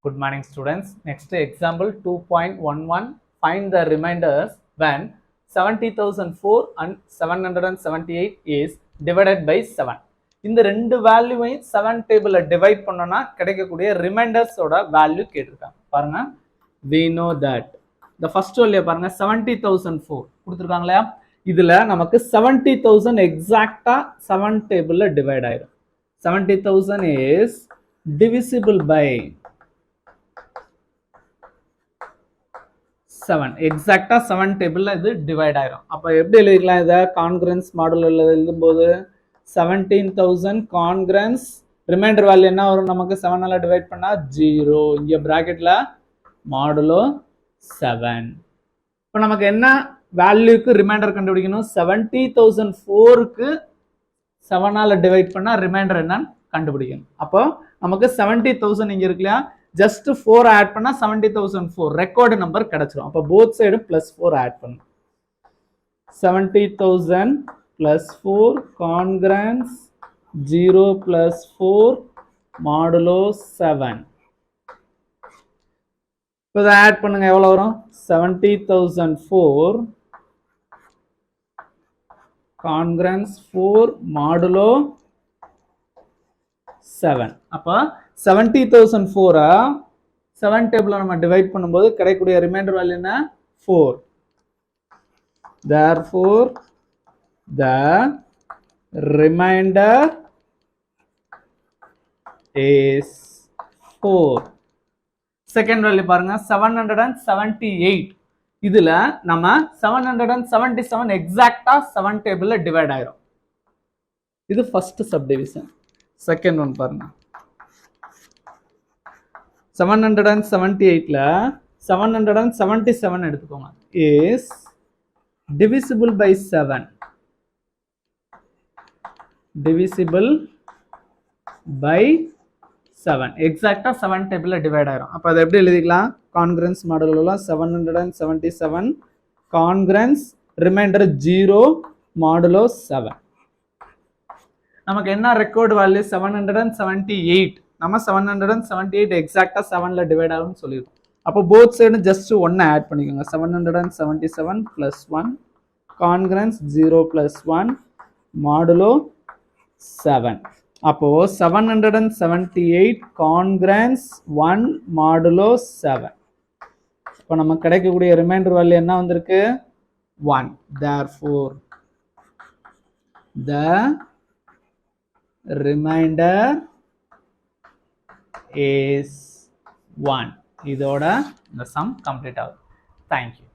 Good morning, students. Next example 2.11. Find the remainders when 70,004 and 778 is divided by 7. இந்த ரெண்டு வேல்யூவையும் 7 டேபிள்ல divide பண்ணோம்னா கிடைக்கக்கூடிய ரிமைண்டர்ஸோட வேல்யூ கேட்டிருக்காங்க. பாருங்க, we know that the first value பாருங்க 70,004 கொடுத்திருக்காங்களா? இதுல நமக்கு 70,000 எக்ஸாக்ட்டா 7 டேபிள்ல டிவைட் ஆயிடும். 70,000 is divisible by 7. எக்ஸாக்ட்டா 7 டேபிள்ல இது டிவைட் ஆயிடும். அப்ப எப்படி எழுதிக்கலாம்? இத கான்கிரன்ஸ் மாடுலர்ல எழுதும்போது 17,000 கான்கிரன்ஸ் ரிமைண்டர் வேல்யூ என்ன வரும்? நமக்கு 7 ஆல டிவைட் பண்ணா 0. இங்க பிராக்கெட்ல மாடுலோ 7. இப்போ நமக்கு என்ன வேல்யூக்கு ரிமைண்டர் கண்டுபிடிக்கணும்? 70,004க்கு 7 ஆல டிவைட் பண்ணா ரிமைண்டர் என்னன்னு கண்டுபிடிக்கணும். அப்போ நமக்கு 70,000 இங்க இருக்குல்லையா, ஜஸ்ட் 4 ஆட் பண்ணா 70,004 ரெக்கார்டு நம்பர் கிடைச்சிரும். அப்போ போத் சைடு +4 ஆட் பண்ணும். 70,000 +4 கான்கிரன்ஸ் 0 +4 மாடுலோ 7. இப்போ இதை ஆட் பண்ணுங்க, எவ்வளவு வரும்? 70,004 கான்கிரன்ஸ் 4 மாடுலோ 7. அப்போ 70,004 7 டேபிள்ல நம்ம டிவைட் பண்ணும்போது கிடைக்கக்கூடிய ரிமைண்டர் வேல்யூ என்ன? 4. Therefore the remainder is 4. Second value பாருங்க 778. இதுல நம்ம 777 எக்ஸாக்ட்டா 7 டேபிள்ல டிவைட் ஆயிரும். இது ஃபர்ஸ்ட் சப்டிவிஷன். செகண்ட் ஒன் பாருங்க 778ல 777 எடுத்துக்கோங்க is divisible by 7. divisible by 7 எக்ஸாக்ட்டா 7 டேபிள்ல டிவைட் ஆயிரும். அப்ப அதை எப்படி எழுதிக்கலாம்? கான்கிரன்ஸ் மாடல்ல 777 கான்கிரன்ஸ் ரிமைண்டர் 0 மாடுலோ 7. நமக்கு என்ன ரெக்கார்ட் வேல்யூ? 778. நம்ம 778 எக்ஸாக்ட்டா 7ல டிவைட் ஆகும்னு சொல்லிருக்கோம். அப்போ போத் சைடு ஜஸ்ட் 1 ஆட் பண்ணிக்கோங்க. 777 + 1 கான்கிரன்ஸ் 0 + 1 மாடுலோ 7. அப்போ 778 கான்கிரன்ஸ் 1 மாடுலோ 7. இப்போ நமக்கு கிடைக்கக்கூடிய ரிமைண்டர் வேல்யூ என்ன வந்திருக்கு? 1. Therefore the remainder is 1. இதோட இந்த சம் கம்ப்ளீட் ஆகுது. Thank you.